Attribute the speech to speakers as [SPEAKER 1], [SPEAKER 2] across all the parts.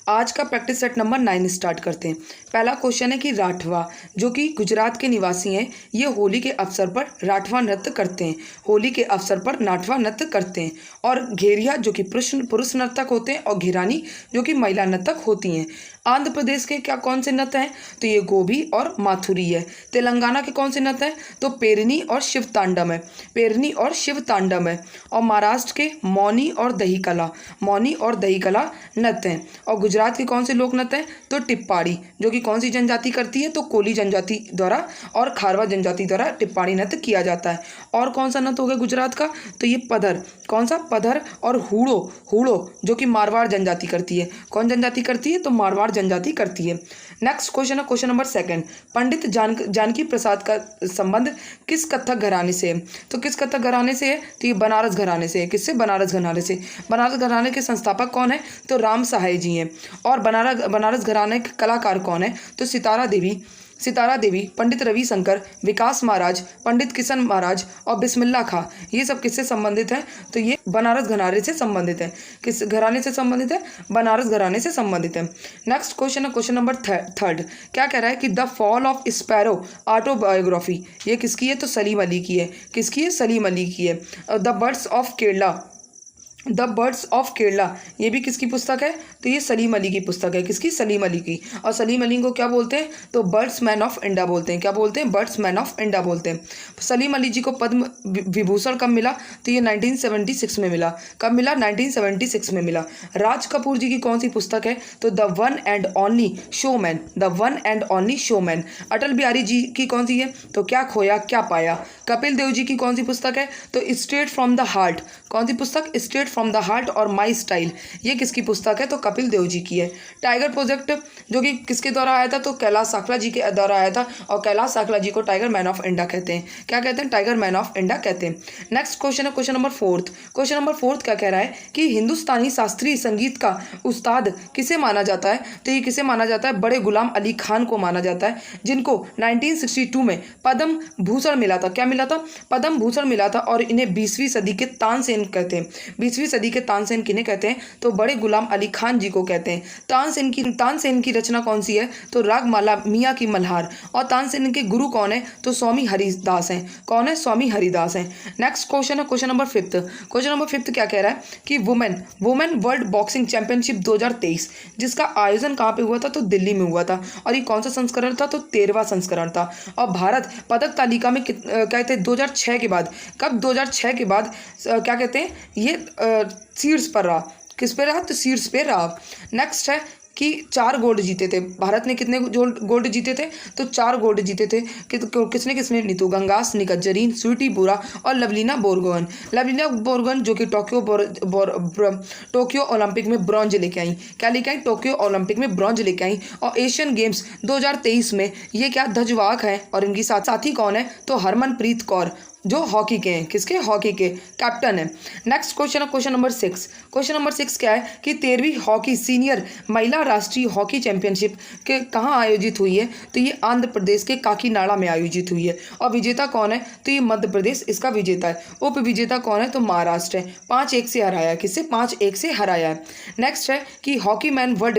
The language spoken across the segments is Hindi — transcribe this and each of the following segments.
[SPEAKER 1] आज का प्रैक्टिस सेट नंबर 9 स्टार्ट करते हैं। पहला क्वेश्चन है कि राठवा जो कि गुजरात के निवासी हैं, ये होली के अवसर पर राठवा नृत्य करते हैं। होली के अवसर पर नाठवा नृत्य करते हैं। और घेरिया जो कि पुरुष नर्तक होते हैं और घेरानी जो कि महिला नर्तक होती हैं। आंध्र प्रदेश के क्या कौन से नृत्य हैं? तो ये गोभी और माथुरी है। तेलंगाना के कौन से नृत्य हैं? तो पेरनी और शिव तांडव है। पेरनी और शिव तांडव है। और महाराष्ट्र के मौनी और दही कला, मौनी और दही कला नृत्य हैं। और गुजरात के कौन से लोक नृत्य हैं? तो टिप्पाड़ी जो कि कौन सी जनजाति करती है? तो कोली जनजाति द्वारा और खारवा जनजाति द्वारा टिप्पाड़ी नृत्य किया जाता है। और कौन सा नृत्य हो गया गुजरात का? तो ये पधर, कौन सा? पधर और हूड़ो, हूड़ो जो कि मारवाड़ जनजाति करती है। कौन जनजाति करती है? तो मारवाड़ जनजाति करती है। नेक्स्ट क्वेश्चन है क्वेश्चन नंबर 2। पंडित जानकी प्रसाद का संबंध किस कथक घराने से है? तो किस कथक घराने से है? तो ये बनारस घराने से है। किससे? बनारस घराने से। बनारस घराने के संस्थापक कौन है? तो राम सहाय जी हैं। और बनारस घराने के कलाकार कौन है? तो सितारा देवी, पंडित रविशंकर, विकास महाराज, पंडित किशन महाराज और बिस्मिल्ला खां, ये सब किससे संबंधित हैं? तो ये बनारस घराने से संबंधित है। किस घराने से संबंधित है? बनारस घराने से संबंधित है। नेक्स्ट क्वेश्चन है क्वेश्चन नंबर 3। क्या कह रहा है कि the fall of sparrow autobiography ये किसकी है? तो सलीम अली की है। किसकी है? सलीम अली की है। द बर्ड्स ऑफ केरला ये भी किसकी पुस्तक है? तो ये सलीम अली की पुस्तक है। किसकी? सलीम अली की। और सलीम अली को क्या बोलते हैं? तो बर्ड्समैन ऑफ इंडिया बोलते हैं। क्या बोलते हैं? बर्ड्समैन ऑफ इंडिया बोलते हैं। सलीम अली जी को पद्म विभूषण कब मिला? तो ये 1976 में मिला। कब मिला? 1976 में मिला। राज कपूर जी की कौन सी पुस्तक है? तो the one and only showman, the one and only showman. Atal Bihari ji की कौन सी है? तो क्या खोया क्या पाया। कपिल देव जी की कौन सी पुस्तक है? तो स्ट्रेट फ्रॉम द हार्ट। कौन सी पुस्तक? स्ट्रेट फ्रॉम द हार्ट और माई स्टाइल, ये किसकी पुस्तक है? तो कपिल देव जी की है। टाइगर प्रोजेक्ट जो कि किसके द्वारा आया था? तो कैलाश साकला जी के द्वारा आया था। और कैलाश साकला जी को टाइगर मैन ऑफ इंडिया कहते हैं। क्या कहते हैं? टाइगर मैन ऑफ इंडिया कहते हैं। नेक्स्ट क्वेश्चन है क्वेश्चन नंबर 4। क्वेश्चन नंबर 4 क्या कह रहा है कि हिंदुस्तानी शास्त्रीय संगीत का उस्ताद किसे माना जाता है? तो ये किसे माना जाता है? बड़े गुलाम अली खान को माना जाता है, जिनको 1962 में पद्म भूषण मिला था। क्या मिला था? पद्म भूषण मिला था। और इन्हें 20वीं सदी के तानसेन कहते हैं। 20वीं सदी के तानसेन किन्हें कहते हैं? तो बड़े गुलाम अली खान जी को कहते हैं। तानसेन की रचना कौन सी है? तो रागमाला मियाँ की मल्हार। और तानसेन के गुरु कौन है? तो स्वामी हरिदास हैं। कौन है? स्वामी हरिदास हैं। नेक्स्ट क्वेश्चन है क्वेश्चन नंबर 5। क्वेश्चन नंबर 5 क्या कह रहा है कि वुमेन वर्ल्ड बॉक्सिंग चैंपियनशिप 2023 जिसका आयोजन कहाँ पे हुआ था? तो दिल्ली में हुआ था। और ये कौन सा संस्करण था? तो 13वां संस्करण था। और भारत पदक तालिका में कहते हैं 2006 के बाद, कब? 2006 के बाद क्या कहते हैं? ये शीर्ष पर रहा। किस पे रहा? तो शीर्ष पे रहा। नेक्स्ट है कि 4 गोल्ड जीते थे। भारत ने कितने गोल्ड जीते थे? तो 4 गोल्ड जीते थे। किसने? नीतू गंगास, निखत जरीन, स्वीटी बुरा और लवलीना बोरगोहन। लवलीना बोरगोहन जो कि टोक्यो ओलंपिक में ब्रॉन्ज लेके आई। क्या लेके आई? टोक्यो ओलंपिक में ब्रॉन्ज लेके आई। और एशियन गेम्स 2023 में ये क्या ध्वजवाहक हैं? और इनकी साथी कौन है? तो हरमनप्रीत कौर जो हॉकी के हैं। किसके? हॉकी के कैप्टन है। नेक्स्ट क्वेश्चन है क्वेश्चन नंबर 6। क्वेश्चन नंबर 6 क्या है कि 13वीं हॉकी सीनियर महिला राष्ट्रीय हॉकी चैंपियनशिप के कहाँ आयोजित हुई है? तो ये आंध्र प्रदेश के काकीनाडा में आयोजित हुई है। और विजेता कौन है? तो ये मध्य प्रदेश इसका विजेता है। उप विजेता कौन है? तो महाराष्ट्र है। 5-1 से हराया है। किससे? 5-1 से हराया है। नेक्स्ट है कि हॉकी मैन वर्ल्ड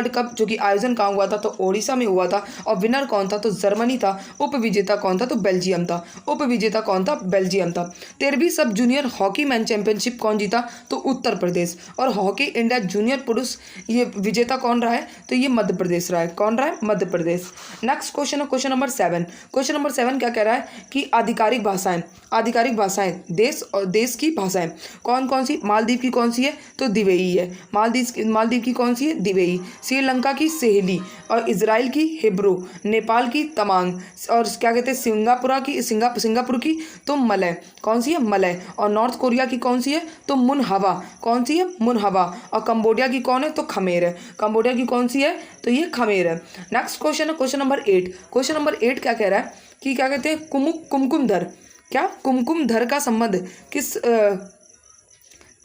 [SPEAKER 1] कप जो कि आयोजन कहाँ हुआ था? तो ओडिशा में हुआ था। और विनर कौन था? तो जर्मनी था। उप विजेता कौन था? तो बेल्जियम था। उप विजेता कौन था? बेल्जियम था। 13वीं सब जूनियर हॉकी मैन चैंपियनशिप कौन जीता? तो उत्तर प्रदेश। और हॉकी इंडिया जूनियर पुरुष ये विजेता कौन रहा है? तो ये मध्य प्रदेश रहा है। कौन रहा है? मध्य प्रदेश। नेक्स्ट क्वेश्चन है क्वेश्चन नंबर 7। क्वेश्चन नंबर 7 क्या कह रहा है कि आधिकारिक भाषाएं देश की भाषाएं कौन कौन सी? मालदीव की कौन सी है? तो दिवेई है। मालदीव की कौन सी है? दिवेई। श्रीलंका की सहेली। और इजराइल की हिब्रू। नेपाल की तमांग। और क्या कहते हैं? सिंगापुर की तो मलय। कौन सी है? मलय। और नॉर्थ कोरिया की कौन सी है? तो मुनहवा। कौन सी है? मुनहवा। और कंबोडिया की कौन है? तो खमेर है। कंबोडिया की कौन सी है? तो ये खमेर है। नेक्स्ट क्वेश्चन है क्वेश्चन नंबर 8। क्वेश्चन नंबर 8 क्या कह रहा है कि क्या कहते हैं? कुमकुमधर। क्या? कुमकुमधर का संबंध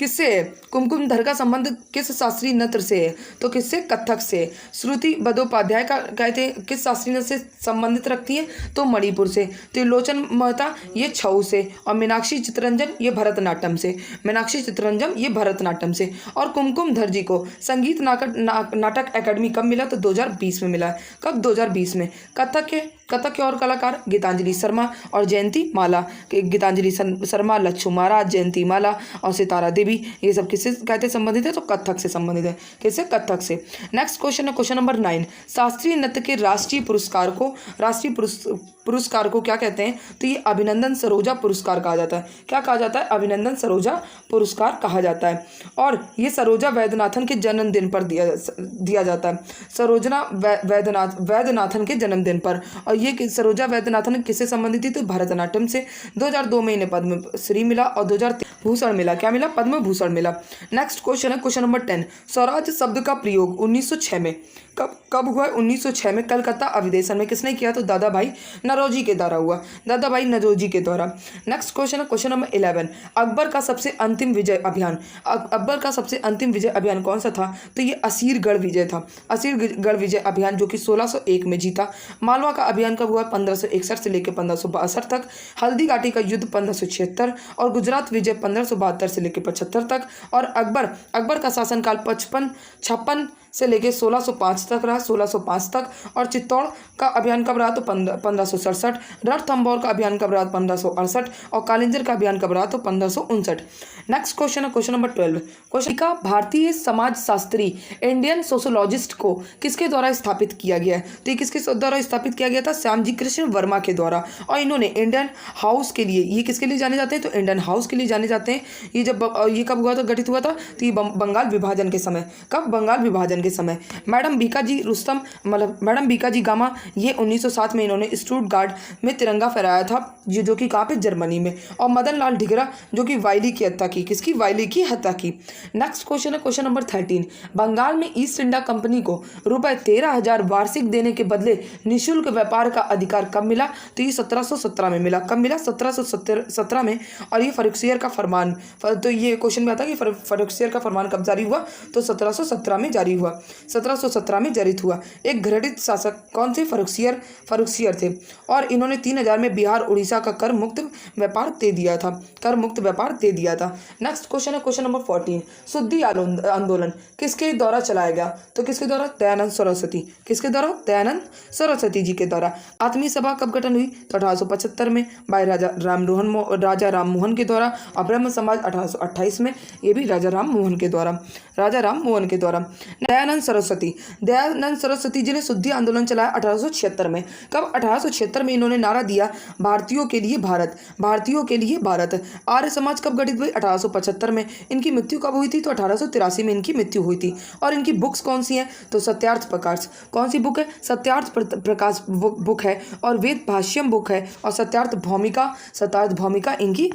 [SPEAKER 1] किससे है? कुमकुम धर का संबंध किस शास्त्रीय नृत्य से है? तो किससे? कथक से। श्रुति बंदोपाध्याय का कहते हैं किस शास्त्रीय नृत्य से संबंधित रखती है? तो मणिपुर से। त्रिलोचन मेहता ये छऊ से, और मीनाक्षी चित्तरंजन ये भरतनाट्यम से। मीनाक्षी चित्तरंजन ये भरतनाट्यम से। और कुमकुम धर जी को संगीत नाटक अकादमी कब मिला? तो 2020 में मिला है। कब? 2020 में। कथक के और कलाकार गीतांजलि शर्मा और जयंती माला। गीतांजलि शर्मा, लच्छू महाराज, जयंती माला और सितारा देवी, ये सब किससे कहते संबंधित है? तो कथक से संबंधित है। किससे? कथक से। नेक्स्ट क्वेश्चन है क्वेश्चन नंबर 9। शास्त्रीय नृत्य के राष्ट्रीय पुरस्कार को क्या कहते हैं? तो ये अभिनंदन सरोजा पुरस्कार कहा जाता है। क्या कहा जाता है? अभिनंदन सरोजा पुरस्कार कहा जाता है। और ये सरोजा वैद्यनाथन के जन्मदिन पर दिया जाता है। सरोजना वैद्यनाथन के जन्मदिन पर। और ये सरोजा वैद्यनाथन किससे संबंधित थी? तो भरतनाट्यम से। 2002 में इन्हें पद्मश्री मिला और 2003 भूषण मिला। क्या मिला? पद्म भूषण मिला। नेक्स्ट क्वेश्चन है क्वेश्चन नंबर 10। स्वराज शब्द का प्रयोग 1906 में कब हुआ? 1906 में कलकत्ता अधिवेशन में किसने किया? तो दादा भाई नौरोजी के द्वारा हुआ। दादा भाई नौरोजी के द्वारा। नेक्स्ट क्वेश्चन है क्वेश्चन नंबर 11। अकबर का सबसे अंतिम विजय अभियान कौन सा था? तो ये असीरगढ़ विजय था। असीरगढ़ विजय अभियान जो कि 1601 में जीता। मालवा का अभियान कब हुआ? 1561 से लेकर 1562 तक। हल्दी घाटी का युद्ध 1576 और गुजरात विजय 1572 से लेकर 75 तक। और अकबर का शासनकाल 56 से लेकर 1605 तक रहा, 1605 तक। और चित्तौड़ का अभियान कब रहा? तो 1567। रणथंभौर का अभियान कब रहा? 1568। और कालिंजर का अभियान कब रहा? तो 1559। नेक्स्ट क्वेश्चन है क्वेश्चन नंबर 12। क्वेश्चन का भारतीय समाजशास्त्री इंडियन सोशोलॉजिस्ट को किसके द्वारा स्थापित किया गया है? तो ये किसके द्वारा स्थापित किया गया था? श्यामजी कृष्ण वर्मा के द्वारा। और इन्होंने इंडियन हाउस के लिए, ये किसके लिए जाने जाते हैं? तो इंडियन हाउस के लिए जाने जाते हैं। ये कब हुआ था? गठित हुआ था तो ये बंगाल विभाजन के समय। कब? बंगाल विभाजन के समय। मैडम भीकाजी गामा ये 1907 में इन्होंने स्टुटगार्ट में तिरंगा फहराया था, जो कि कहाँ पे? जर्मनी में। और मदन लाल ढिगरा जो कि वाइली की हत्या की। किसकी? वाइली की हत्या की। नेक्स्ट क्वेश्चन है क्वेश्चन नंबर 13। बंगाल में ईस्ट इंडिया कंपनी को रुपए 13,000 वार्षिक देने के बदले निःशुल्क व्यापार का अधिकार कब मिला? तो ये 1717 में मिला। कब मिला? 1717 में। और ये फर्रुखसियर का फरमान, तो ये क्वेश्चन में आता है कि फर्रुखसियर का फरमान कब जारी हुआ? तो 1717 में जारी हुआ। 1717 में जारी हुआ। एक घृणित शासक कौन थे? फर्रुखसियर थे। और इन्होंने 3000 में बिहार उड़ीसा का कर मुक्त व्यापार दे दिया था। नेक्स्ट क्वेश्चन है क्वेश्चन नंबर 14। शुद्धि आंदोलन किसके द्वारा चलाया गया? तो किसके द्वारा? दयानंद सरस्वती। किसके द्वारा? दयानंद सरस्वती जी के द्वारा। आत्मीय सभा कब गठन हुई? तो 1875 में भाई राजा राम मोहन के द्वारा। और ब्रह्म समाज 1828 में, ये भी राजा राम मोहन के द्वारा। दयानंद सरस्वती जी ने शुद्धि आंदोलन चलाया 1876 में। कब? 1876 में इन्होंने नारा दिया भारतीयों के लिए भारत। आर्य समाज कब गठित हुई? 1875 में। इनकी मृत्यु कब हुई थी? तो 1883 में इनकी मृत्यु हुई थी। और इनकी बुक्स कौन सी हैं? तो सत्यार्थ प्रकाश। कौन सी बुक है? सत्यार्थ प्रकाश बुक है। और वेद भाष्यम बुक है। और सत्यार्थ भौमिका इनकी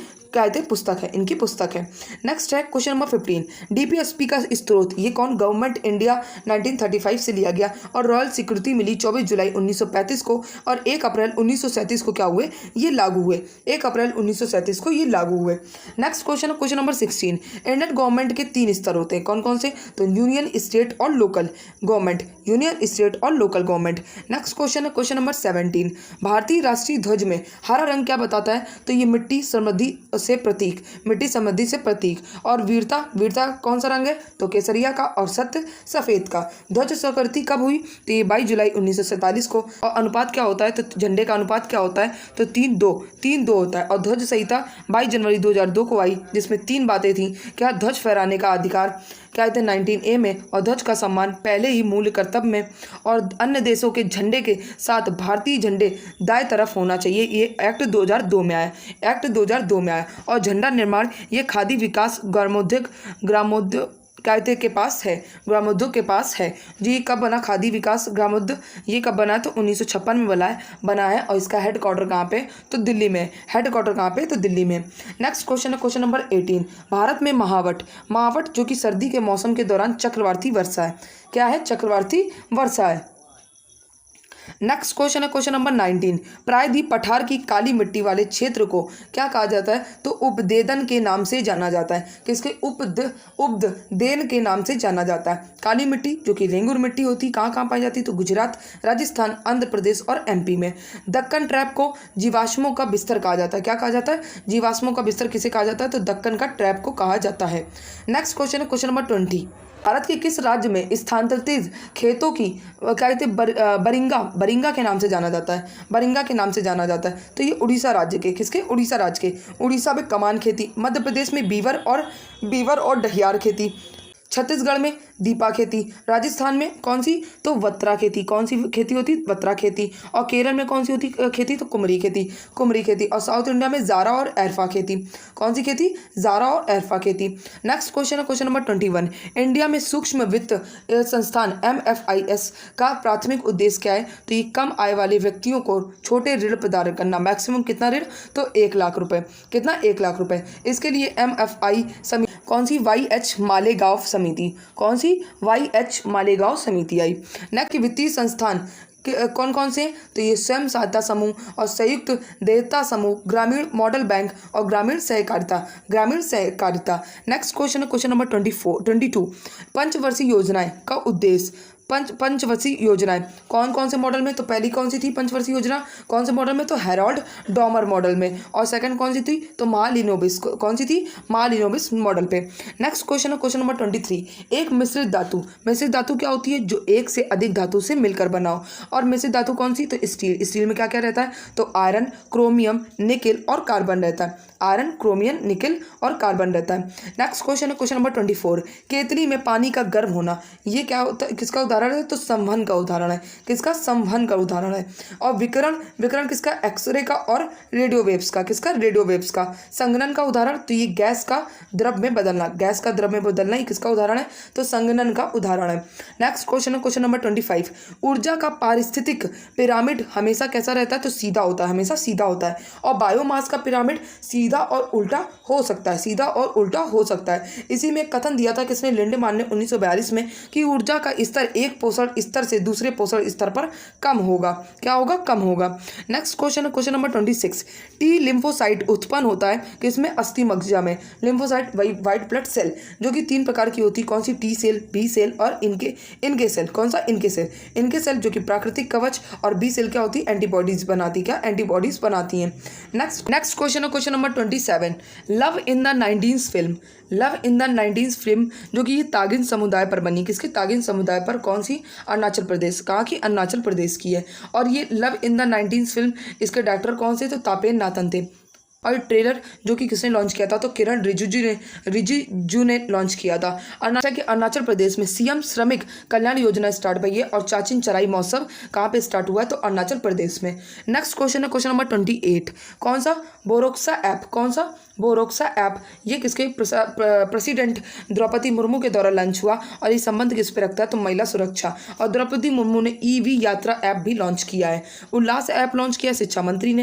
[SPEAKER 1] पुस्तक है। नेक्स्ट है क्वेश्चन नंबर 15। डीपीएसपी का स्त्रोत ये कौन? गवर्नमेंट इंडिया 1935 से लिया गया। और रॉयल सिक्योरिटी मिली 24 जुलाई 1935 को। और 1 अप्रैल 1937 को क्या हुए? ये लागू हुए। 1 अप्रैल 1937 को ये लागू हुए। नेक्स्ट क्वेश्चन है क्वेश्चन नंबर 16। इंडियन गवर्नमेंट के 3 स्तर होते हैं। कौन कौन से? तो यूनियन, स्टेट और लोकल गवर्नमेंट। नेक्स्ट क्वेश्चन है क्वेश्चन नंबर 17। भारतीय राष्ट्रीय ध्वज में हरा रंग क्या बताता है? तो ये मिट्टी समृद्धि से प्रतीक। और वीरता कौन सा रंग है? तो केसरिया का। और सत्य सफेद का। ध्वज स्वीकृति कब हुई? तो ये 22 जुलाई 1947 को। और अनुपात क्या होता है? तो झंडे का अनुपात क्या होता है? तो 3:2 होता है। और ध्वज संहिता 22 जनवरी 2002 को आई, जिसमें 3 बातें थी। क्या? ध्वज फहराने का अधिकार क्या थे 19A में। और ध्वज का सम्मान पहले ही मूल कर्तव्य में। और अन्य देशों के झंडे के साथ भारतीय झंडे दाएं तरफ होना चाहिए। ये एक्ट 2002 में आया। और झंडा निर्माण ये खादी विकास ग्रामोद्योग के पास है जी। कब बना खादी विकास ग्रामोद्योग? ये कब बना? तो 1956 में बना है। और इसका हेडक्वार्टर कहाँ पे? तो दिल्ली में। नेक्स्ट क्वेश्चन है क्वेश्चन नंबर 18। भारत में महावट जो कि सर्दी के मौसम के दौरान चक्रवाती वर्षा है। क्या है? चक्रवाती वर्षा है। नेक्स्ट क्वेश्चन है क्वेश्चन नंबर 19। प्रायद्वीप पठार की काली मिट्टी वाले क्षेत्र को क्या कहा जाता है? तो उपदेदन के नाम से जाना जाता है। किसके? उपदेन के नाम से जाना जाता है। काली मिट्टी जो कि रेंगुर मिट्टी होती, कहाँ कहाँ पाई जाती? तो गुजरात, राजस्थान, आंध्र प्रदेश और एमपी में। दक्कन ट्रैप को जीवाश्मों का बिस्तर कहा जाता है। क्या कहा जाता है? जीवाश्मों का बिस्तर किसे कहा जाता है? तो दक्कन का ट्रैप को कहा जाता है। नेक्स्ट क्वेश्चन है क्वेश्चन नंबर 20। भारत के किस राज्य में स्थानांतरित खेतों की क्या कहते हैं? बरिंगा के नाम से जाना जाता है। बरिंगा के नाम से जाना जाता है। तो ये उड़ीसा राज्य के, किसके? उड़ीसा राज्य के। उड़ीसा में कमान खेती, मध्य प्रदेश में बीवर और डहियार खेती, छत्तीसगढ़ में दीपा खेती, राजस्थान में कौन सी? तो वत्रा खेती। कौन सी खेती होती? वत्रा खेती। और केरल में कौन सी होती खेती? तो कुमरी खेती। और साउथ इंडिया में जारा और एरफा खेती। कौन सी खेती? जारा और एरफा खेती। नेक्स्ट क्वेश्चन है क्वेश्चन नंबर 21। इंडिया में सूक्ष्म वित्त संस्थान MFIS का प्राथमिक उद्देश्य क्या है? तो ये कम आय वाले व्यक्तियों को छोटे ऋण प्रदान करना। मैक्सिमम कितना ऋण? तो 1 लाख रुपए। कितना? 1 लाख रुपए। इसके लिए MFI समिति कौन सी? YH मालेगांव समिति। कौन सी? YH मालेगांव समिति आई। नेक्स्ट वित्तीय संस्थान कौन कौन से? तो ये स्वयं सहायता समूह और संयुक्त देयता समूह, ग्रामीण मॉडल बैंक और ग्रामीण सहकारिता। नेक्स्ट क्वेश्चन है क्वेश्चन नंबर 22। पंचवर्षीय योजनाएं का उद्देश्य। पंचवर्षीय योजनाएं कौन कौन से मॉडल में? तो पहली कौन सी थी पंचवर्षीय योजना? कौन से मॉडल में? तो हेरोल्ड डॉमर मॉडल में। और सेकंड कौन सी थी? तो महालिनोबिस। कौन सी थी? महालिनोबिस मॉडल पे। नेक्स्ट क्वेश्चन है क्वेश्चन नंबर 23। एक मिश्रित धातु क्या होती है? जो एक से अधिक धातु से मिलकर बना हो। और मिश्रित धातु कौन सी? तो स्टील में क्या क्या रहता है? तो आयरन, क्रोमियम, निकेल और कार्बन रहता है। आयरन, क्रोमियम, निकेल और कार्बन रहता है। नेक्स्ट क्वेश्चन है क्वेश्चन नंबर 24। केतली में पानी का गर्म होना, ये क्या होता है? किसका उदाहरण है? तो संवहन का उदाहरण है। किसका? संवहन का उदाहरण है। और विकिरण किसका? एक्सरे का और रेडियो वेव्स का। किसका? रेडियो वेव्स का। संघनन का उदाहरण, तो ये गैस का द्रव में बदलना ये किसका उदाहरण है? तो संघनन का उदाहरण है। नेक्स्ट क्वेश्चन है क्वेश्चन नंबर 25। ऊर्जा का पारिस्थितिक पिरामिड हमेशा कैसा रहता है? तो सीधा होता है, हमेशा सीधा होता है। और बायोमास का पिरामिड सीधा और उल्टा हो सकता है। इसी में कथन दिया था किसने? लिंडमान ने 1942 में कि ऊर्जा का स्तर एक पोषण स्तर से दूसरे पोषण स्तर पर कम होगा। क्या होगा? कम होगा। नेक्स्ट क्वेश्चन है क्वेश्चन नंबर 26। टी लिम्फोसाइट उत्पन्न होता है किसमें? अस्थि मज्जा में। लिम्फोसाइट व्हाइट ब्लड सेल जो कि 3 प्रकार की होती है। कौन सी? टी सेल, बी सेल और इनके सेल। कौन सा? इनके सेल जो कि प्राकृतिक कवच, और बी सेल क्या होती है? एंटीबॉडीज बनाती। क्या? एंटीबॉडीज बनाती हैं। नेक्स्ट क्वेश्चन है question number 27। Love in the 90s film जो कि ये तागिन समुदाय पर बनी। किसके? तागिन समुदाय पर। कौन सी? अरुणाचल प्रदेश। कहाँ की? अरुणाचल प्रदेश की है। और ये love in the 90s film, इसके डायरेक्टर कौन से? तो तापेन नाथन थे। और ट्रेलर जो कि किसने लॉन्च किया था? तो किरण रिजिजू ने लॉन्च किया था। अरुणाचल प्रदेश में सीएम श्रमिक कल्याण योजना स्टार्ट हुई है। और चाचिन चराई महोत्सव कहाँ पे स्टार्ट हुआ है? तो अरुणाचल प्रदेश में। नेक्स्ट क्वेश्चन है क्वेश्चन नंबर 28। कौन सा? बोरोक्सा ऐप। कौन सा? बोरोक्सा ऐप ये किसके? प्रेसिडेंट द्रौपदी मुर्मू के द्वारा लॉन्च हुआ। और ये संबंध किस पे रखता है? तो महिला सुरक्षा। और द्रौपदी मुर्मू ने EV यात्रा ऐप भी लॉन्च किया है। उल्लास ऐप लॉन्च किया शिक्षा मंत्री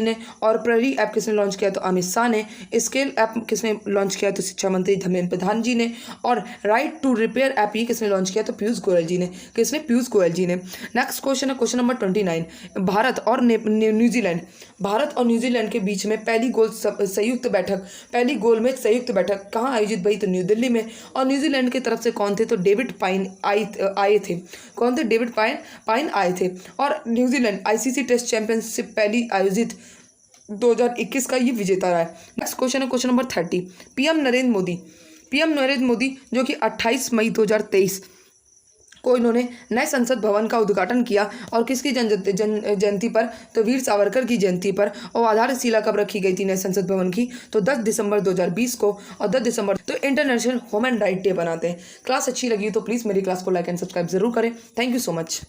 [SPEAKER 1] ने। और प्रहरी ऐप किसने लॉन्च किया? तो अमित शाह ने। स्केल ऐप किसने लॉन्च किया? तो शिक्षा मंत्री धर्मेंद्र प्रधान जी ने। और राइट टू रिपेयर ऐप ये किसने लॉन्च किया? तो पीयूष गोयल जी ने। किसने? पीयूष गोयल जी ने। नेक्स्ट क्वेश्चन है क्वेश्चन नंबर 29। भारत और न्यूजीलैंड के बीच में पहली गोल में संयुक्त बैठक कहाँ आयोजित भई? तो न्यू दिल्ली में। और न्यूजीलैंड की तरफ से कौन थे? तो डेविड पाइन आए थे। कौन थे? डेविड पाइन आए थे। और न्यूजीलैंड ICC टेस्ट चैंपियनशिप पहली आयोजित 2021 का ये विजेता रहा है। नेक्स्ट क्वेश्चन है question number 30। PM Narendra Modi जो कि 28 मई 2023 को इन्होंने नए संसद भवन का उद्घाटन किया। और किसकी जयंती पर? तो वीर सावरकर की जयंती पर। और आधारशिला कब रखी गई थी नए संसद भवन की? तो 10 दिसंबर 2020 को। और 10 दिसंबर तो इंटरनेशनल ह्यूमन राइट डे बनाते हैं। क्लास अच्छी लगी तो प्लीज़ मेरी क्लास को लाइक एंड सब्सक्राइब जरूर करें। Thank you so much.